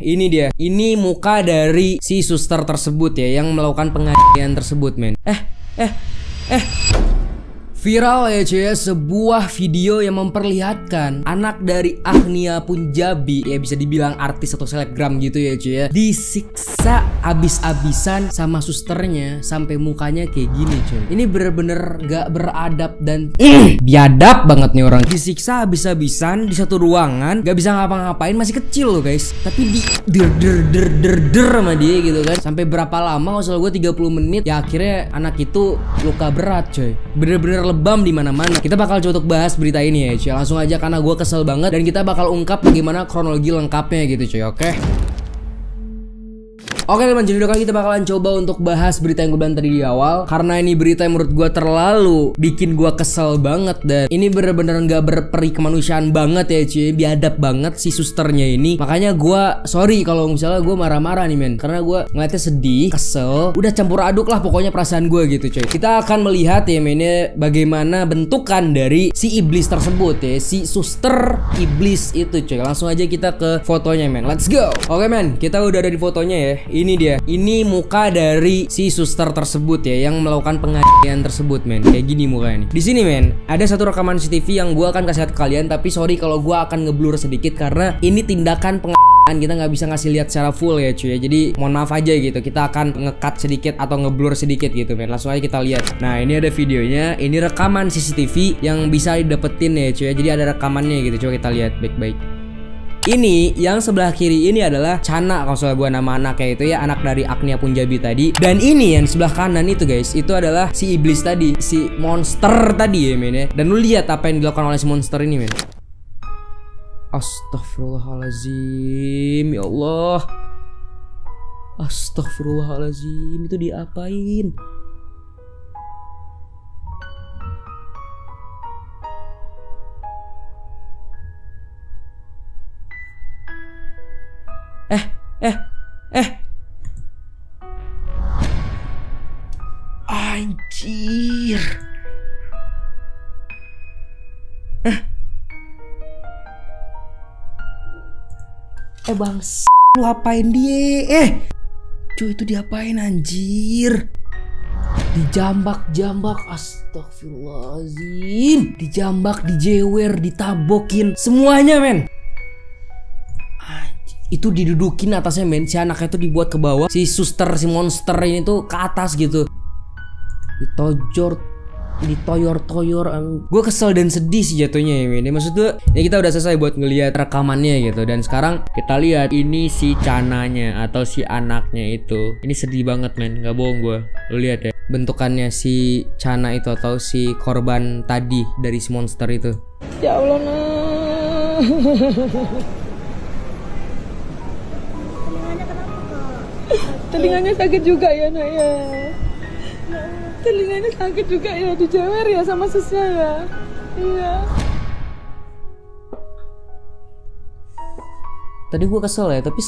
Ini dia, ini muka dari si suster tersebut ya, yang melakukan penganiayaan tersebut, men. Viral ya cuy ya, sebuah video yang memperlihatkan anak dari Agnia Punjabi, ya bisa dibilang artis atau selebgram gitu ya cuy ya, disiksa abis-abisan sama susternya sampai mukanya kayak gini cuy. Ini bener-bener gak beradab dan biadab banget nih orang. Disiksa abis-abisan di satu ruangan, gak bisa ngapa-ngapain, masih kecil loh guys, tapi di der sama dia gitu kan. Sampai berapa lama, masalah gue 30 menit, ya akhirnya anak itu luka berat coy. Bener-bener lebam di mana-mana. Kita bakal coba untuk bahas berita ini ya cuy. Langsung aja karena gue kesel banget, dan kita bakal ungkap bagaimana kronologi lengkapnya gitu cuy. Oke teman, jadi kali kita bakalan coba untuk bahas berita yang gue bilang tadi di awal, karena ini berita yang menurut gue terlalu bikin gue kesel banget, dan ini bener-bener gak berperi kemanusiaan banget ya cuy. Biadab banget si susternya ini. Makanya gue sorry kalau misalnya gue marah-marah nih men, karena gue ngeliatnya sedih, kesel, udah campur aduk lah pokoknya perasaan gue gitu cuy. Kita akan melihat ya mennya bagaimana bentukan dari si iblis tersebut ya, si suster iblis itu cuy. Langsung aja kita ke fotonya men, let's go. Oke men, kita udah ada di fotonya ya. Ini dia, ini muka dari si suster tersebut ya, yang melakukan penganiayaan tersebut men. Kayak gini mukanya nih. Di sini men, ada satu rekaman CCTV yang gue akan kasih lihat ke kalian, tapi sorry kalau gue akan ngeblur sedikit karena ini tindakan penganiayaan, kita nggak bisa ngasih lihat secara full ya cuy ya. Jadi mohon maaf aja gitu, kita akan ngecut sedikit atau ngeblur sedikit gitu men. Langsung aja kita lihat. Nah ini ada videonya, ini rekaman CCTV yang bisa didapetin ya cuy ya. Jadi ada rekamannya gitu, coba kita lihat baik-baik. Ini yang sebelah kiri ini adalah Chana kalau salah gua nama anaknya itu ya, anak dari Agnia Punjabi tadi. Dan ini yang sebelah kanan itu guys, itu adalah si iblis tadi, si monster tadi ya men ya. Dan lu lihat apa yang dilakukan oleh si monster ini men. Astagfirullahaladzim, ya Allah. Astagfirullahaladzim, itu diapain? Anjir. Bang, lu apain dia? Cuy, itu diapain anjir? Dijambak-jambak, astagfirullahaladzim. Dijambak, dijewer, ditabokin, semuanya men. Itu didudukin atasnya men, si anaknya itu dibuat ke bawah, si suster, si monster ini tuh ke atas gitu. Ditoyor-toyor. Gue kesel dan sedih sih jatuhnya ya men. Maksud gue ya kita udah selesai buat ngelihat rekamannya gitu, dan sekarang kita lihat ini si Chananya atau si anaknya itu. Ini sedih banget men, nggak bohong gue. Lu lihat ya bentukannya si Chana itu atau si korban tadi dari si monster itu. Ya Allah nah. Telinganya sakit juga ya nak ya. Telinganya sakit juga ya, dijewer ya sama susnya ya. Iya. Tadi gue kesel ya, tapi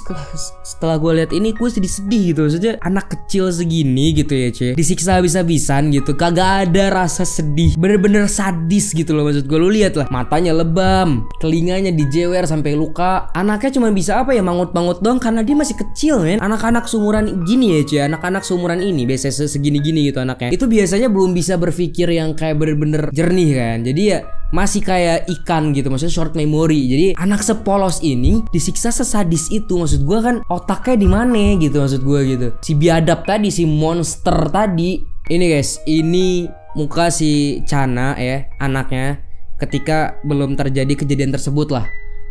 setelah gue lihat ini gue sedih gitu. Maksudnya anak kecil segini gitu ya cuy, disiksa habis-habisan gitu, kagak ada rasa sedih, bener-bener sadis gitu loh. Maksud gue, lu lihat lah, matanya lebam, telinganya dijewer sampai luka. Anaknya cuma bisa apa ya, mangut-mangut dong karena dia masih kecil men. Anak-anak seumuran gini ya cuy, anak-anak seumuran ini biasanya segini-gini gitu anaknya, itu biasanya belum bisa berpikir yang kayak bener-bener jernih kan. Jadi ya masih kayak ikan gitu, maksudnya short memory. Jadi anak sepolos ini disiksa sesadis itu, maksud gue kan otaknya di mana gitu, maksud gue gitu. Si biadab tadi, si monster tadi. Ini guys, ini muka si Chana ya, anaknya ketika belum terjadi kejadian tersebut lah.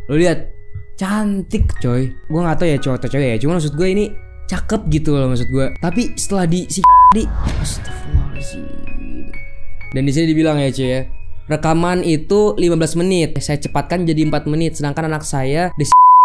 Lo lihat, cantik coy. Gue nggak tahu ya cowok atau cewek ya, cuma maksud gue ini cakep gitu loh maksud gue. Tapi setelah di astagfirullahaladzim. Dan di sini dibilang ya cuy ya, rekaman itu 15 menit, saya cepatkan jadi 4 menit, sedangkan anak saya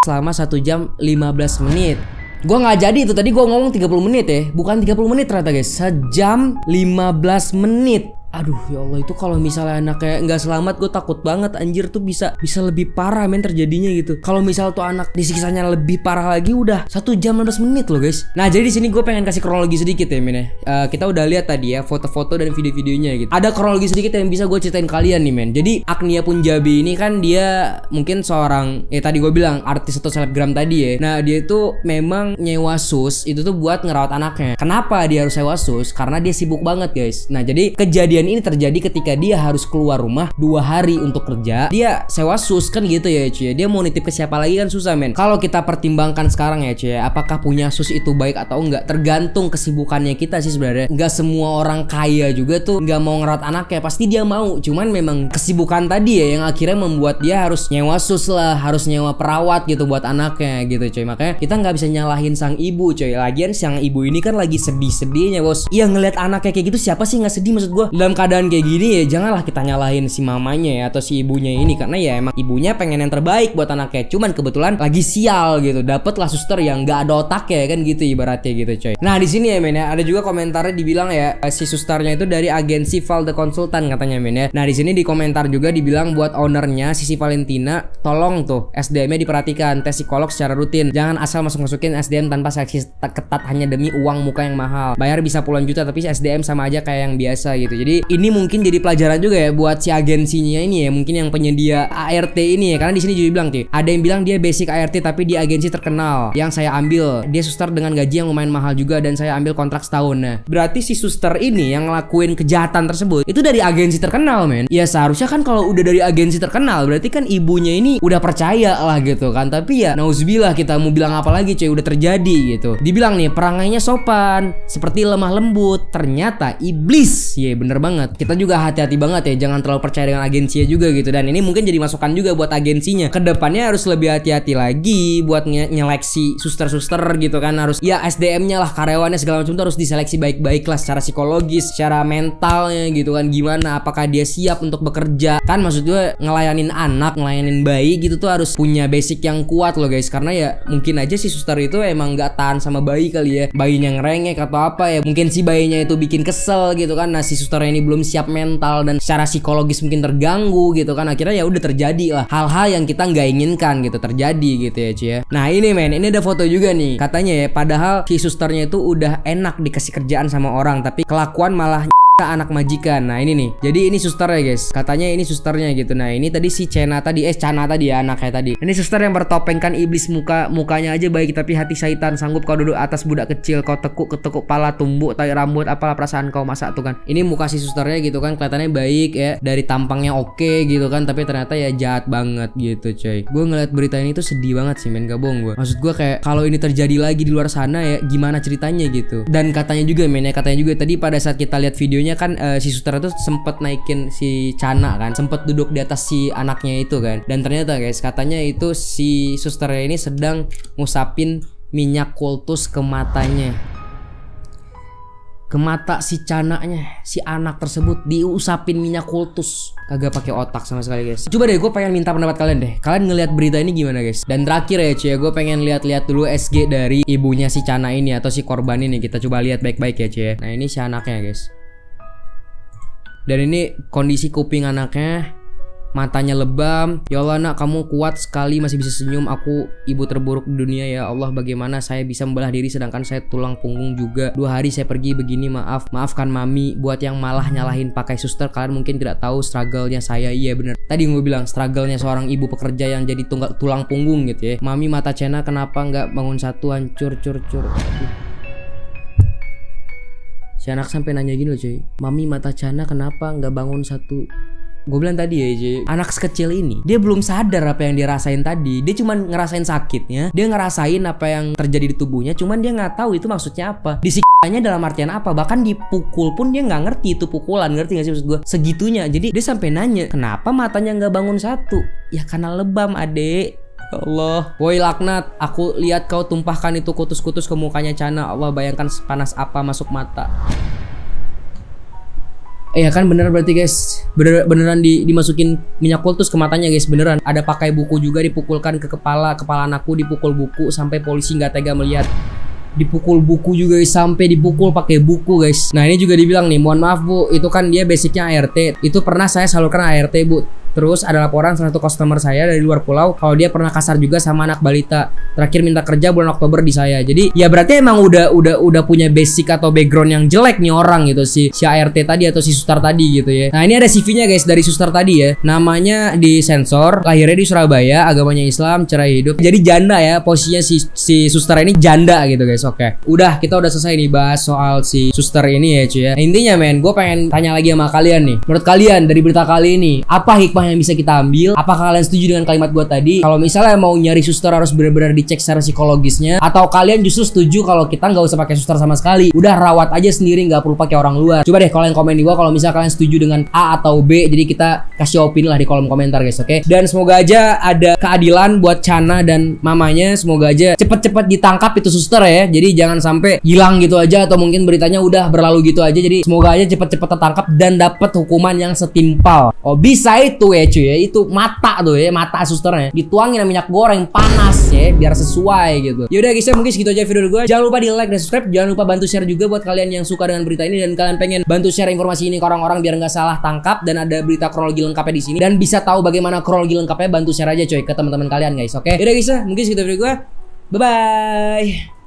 selama 1 jam 15 menit. Gua nggak jadi itu, tadi gua ngomong 30 menit ya, bukan 30 menit ternyata guys, 1 jam 15 menit. Aduh ya Allah, itu kalau misalnya anak kayak nggak selamat gue takut banget anjir, tuh bisa lebih parah men terjadinya gitu. Kalau misal tuh anak disiksanya lebih parah lagi udah 1 jam 15 menit loh guys. Nah jadi di sini gue pengen kasih kronologi sedikit ya men ya. Kita udah lihat tadi ya foto-foto dan video-videonya gitu. Ada kronologi sedikit yang bisa gue ceritain kalian nih men. Jadi Agnia Punjabi ini kan dia mungkin seorang tadi gue bilang artis atau selebgram tadi ya. Nah dia itu memang nyewa sus itu tuh buat ngerawat anaknya. Kenapa dia harus sewa sus? Karena dia sibuk banget guys. Nah jadi kejadian ini terjadi ketika dia harus keluar rumah 2 hari untuk kerja. Dia sewa sus kan gitu ya cuy. Dia mau nitip ke siapa lagi kan susah men. Kalau kita pertimbangkan sekarang ya cuy, apakah punya sus itu baik atau enggak, tergantung kesibukannya kita sih sebenarnya. Enggak semua orang kaya juga tuh nggak mau ngerawat anaknya, pasti dia mau. Cuman memang kesibukan tadi ya yang akhirnya membuat dia harus nyewa sus lah, harus nyewa perawat gitu buat anaknya gitu cuy. Makanya kita nggak bisa nyalahin sang ibu cuy. Lagian sang ibu ini kan lagi sedih-sedihnya bos. Iya ngeliat anaknya kayak gitu, siapa sih nggak sedih maksud gue? Dalam keadaan kayak gini ya janganlah kita nyalahin si mamanya ya atau si ibunya ini, karena ya emang ibunya pengen yang terbaik buat anaknya. Cuman kebetulan lagi sial gitu, dapetlah suster yang nggak ada otaknya kan gitu ibaratnya gitu coy. Nah di sini ya men ya, ada juga komentarnya dibilang ya si susternya itu dari agensi Valde Konsultan katanya men ya. Nah di sini di komentar juga dibilang buat ownernya Sisi Valentina, tolong tuh SDM-nya diperhatikan, tes psikolog secara rutin, jangan asal masukin SDM tanpa seleksi ketat hanya demi uang muka yang mahal. Bayar bisa puluhan juta tapi SDM sama aja kayak yang biasa gitu. Jadi ini mungkin jadi pelajaran juga ya buat si agensinya ini ya, mungkin yang penyedia ART ini ya, karena di sini juga bilang cuy, ada yang bilang dia basic ART tapi di agensi terkenal yang saya ambil, dia suster dengan gaji yang lumayan mahal juga dan saya ambil kontrak setahun. Nah berarti si suster ini yang ngelakuin kejahatan tersebut itu dari agensi terkenal men. Ya seharusnya kan kalau udah dari agensi terkenal berarti kan ibunya ini udah percaya lah gitu kan. Tapi ya nauzubillah, kita mau bilang apa lagi cuy, udah terjadi gitu. Dibilang nih perangainya sopan seperti lemah lembut, ternyata iblis. Iya bener banget. Kita juga hati-hati banget ya, jangan terlalu percaya dengan agensinya juga gitu. Dan ini mungkin jadi masukan juga buat agensinya, kedepannya harus lebih hati-hati lagi buat nyeleksi suster-suster gitu kan. Harus ya SDM-nya lah, karyawannya segala macam tuh harus diseleksi baik-baik lah secara psikologis, secara mentalnya gitu kan. Gimana, apakah dia siap untuk bekerja kan, maksud gue ngelayanin anak, ngelayanin bayi gitu tuh harus punya basic yang kuat loh guys. Karena ya mungkin aja si suster itu emang gak tahan sama bayi kali ya, bayinya ngerengek atau apa ya, mungkin si bayinya itu bikin kesel gitu kan. Nah si susternya ini belum siap mental dan secara psikologis mungkin terganggu gitu kan. Akhirnya ya udah terjadi lah hal-hal yang kita nggak inginkan gitu terjadi gitu ya cuy ya. Nah ini men, ini ada foto juga nih katanya ya, padahal si susternya itu udah enak dikasih kerjaan sama orang tapi kelakuan malah anak majikan. Nah ini nih, jadi ini susternya guys, katanya ini susternya gitu. Nah ini tadi si Cana tadi ya anaknya tadi. Ini suster yang bertopengkan iblis, mukanya aja baik tapi hati syaitan. Sanggup kau duduk atas budak kecil, kau ketukuk pala, tumbuk tarik rambut, apalah perasaan kau masa tuh kan. Ini muka si susternya gitu kan, kelihatannya baik ya, dari tampangnya oke gitu kan, tapi ternyata ya jahat banget gitu coy. Gue ngeliat berita ini tuh sedih banget sih men, gak bohong gue. Maksud gue kayak kalau ini terjadi lagi di luar sana ya gimana ceritanya gitu. Dan katanya juga men ya, katanya juga tadi pada saat kita lihat videonya kan si suster itu sempet naikin si Cana kan, sempet duduk di atas si anaknya itu kan. Dan ternyata guys, katanya itu si susternya ini sedang ngusapin minyak kultus ke matanya, ke mata si Cananya, si anak tersebut diusapin minyak kultus. Kagak pakai otak sama sekali guys. Coba deh gue pengen minta pendapat kalian deh, kalian ngelihat berita ini gimana guys. Dan terakhir ya cuy, gue pengen lihat dulu SG dari ibunya si Cana ini atau si korban ini. Kita coba lihat baik-baik ya cuy. Nah ini si anaknya guys. Dan ini kondisi kuping anaknya, matanya lebam. Ya Allah nak, kamu kuat sekali, masih bisa senyum. Aku ibu terburuk di dunia ya Allah. Bagaimana saya bisa membelah diri sedangkan saya tulang punggung juga. 2 hari saya pergi begini, maafkan mami. Buat yang malah nyalahin pakai suster, kalian mungkin tidak tahu struggle-nya saya. Iya bener, tadi gue bilang struggle-nya seorang ibu pekerja yang jadi tulang punggung gitu ya. Mami mata Cena kenapa nggak bangun satu, hancur cur. Si anak sampai nanya gini loh cuy, mami mata Cana kenapa nggak bangun satu. Gue bilang tadi ya cuy, anak sekecil ini dia belum sadar apa yang dia rasain tadi. Dia cuma ngerasain sakitnya, dia ngerasain apa yang terjadi di tubuhnya, cuman dia nggak tahu itu maksudnya apa, disikanya dalam artian apa. Bahkan dipukul pun dia nggak ngerti itu pukulan, ngerti gak sih maksud gue? Segitunya. Jadi dia sampai nanya kenapa matanya nggak bangun satu. Ya karena lebam adek. Ya Allah, woi laknat, aku lihat kau tumpahkan itu kutus-kutus ke mukanya Cana. Allah, bayangkan panas apa masuk mata. Iya kan bener berarti guys, beneran dimasukin minyak kultus ke matanya guys, beneran. Ada pakai buku juga, dipukulkan ke kepala anakku, dipukul buku sampai polisi nggak tega melihat. dipukul buku juga guys, sampai dipukul pakai buku guys. Nah ini juga dibilang nih, mohon maaf Bu, itu kan dia basicnya ART, itu pernah saya salurkan ART Bu. Terus ada laporan salah satu customer saya dari luar pulau kalau dia pernah kasar juga sama anak balita. Terakhir minta kerja bulan Oktober di saya. Jadi ya berarti emang udah punya basic atau background yang jelek nih orang gitu, si ART tadi atau si suster tadi gitu ya. Nah ini ada CV-nya guys dari suster tadi ya. Namanya di sensor, lahirnya di Surabaya, agamanya Islam, cara hidup. Jadi janda ya, posisinya si suster ini janda gitu guys. Oke. Udah, kita udah selesai nih bahas soal si suster ini ya cuy ya. Nah, intinya men, gue pengen tanya lagi sama kalian nih. Menurut kalian dari berita kali ini, apa hikmah yang bisa kita ambil? Apakah kalian setuju dengan kalimat gue tadi? Kalau misalnya mau nyari suster harus benar-benar dicek secara psikologisnya, atau kalian justru setuju kalau kita nggak usah pakai suster sama sekali, udah rawat aja sendiri, nggak perlu pakai orang luar? Coba deh kalian komen di bawah kalau misalnya kalian setuju dengan A atau B. Jadi kita kasih opini lah di kolom komentar guys, oke? Dan semoga aja ada keadilan buat Chana dan mamanya. Semoga aja cepet-cepet ditangkap itu suster ya. Jadi jangan sampai hilang gitu aja, atau mungkin beritanya udah berlalu gitu aja. Jadi semoga aja cepet-cepet tertangkap dan dapat hukuman yang setimpal. Oh bisa itu ya cuy ya, itu mata tuh ya, mata susternya dituangin minyak goreng panas ya biar sesuai gitu. Yaudah guys ya, mungkin segitu aja video gue. Jangan lupa di like dan subscribe, jangan lupa bantu share juga buat kalian yang suka dengan berita ini dan kalian pengen bantu share informasi ini ke orang-orang biar nggak salah tangkap dan ada berita kronologi lengkapnya di sini dan bisa tahu bagaimana kronologi lengkapnya. Bantu share aja coy ke teman-teman kalian guys, oke? Yaudah guys ya, mungkin segitu video gue. Bye bye.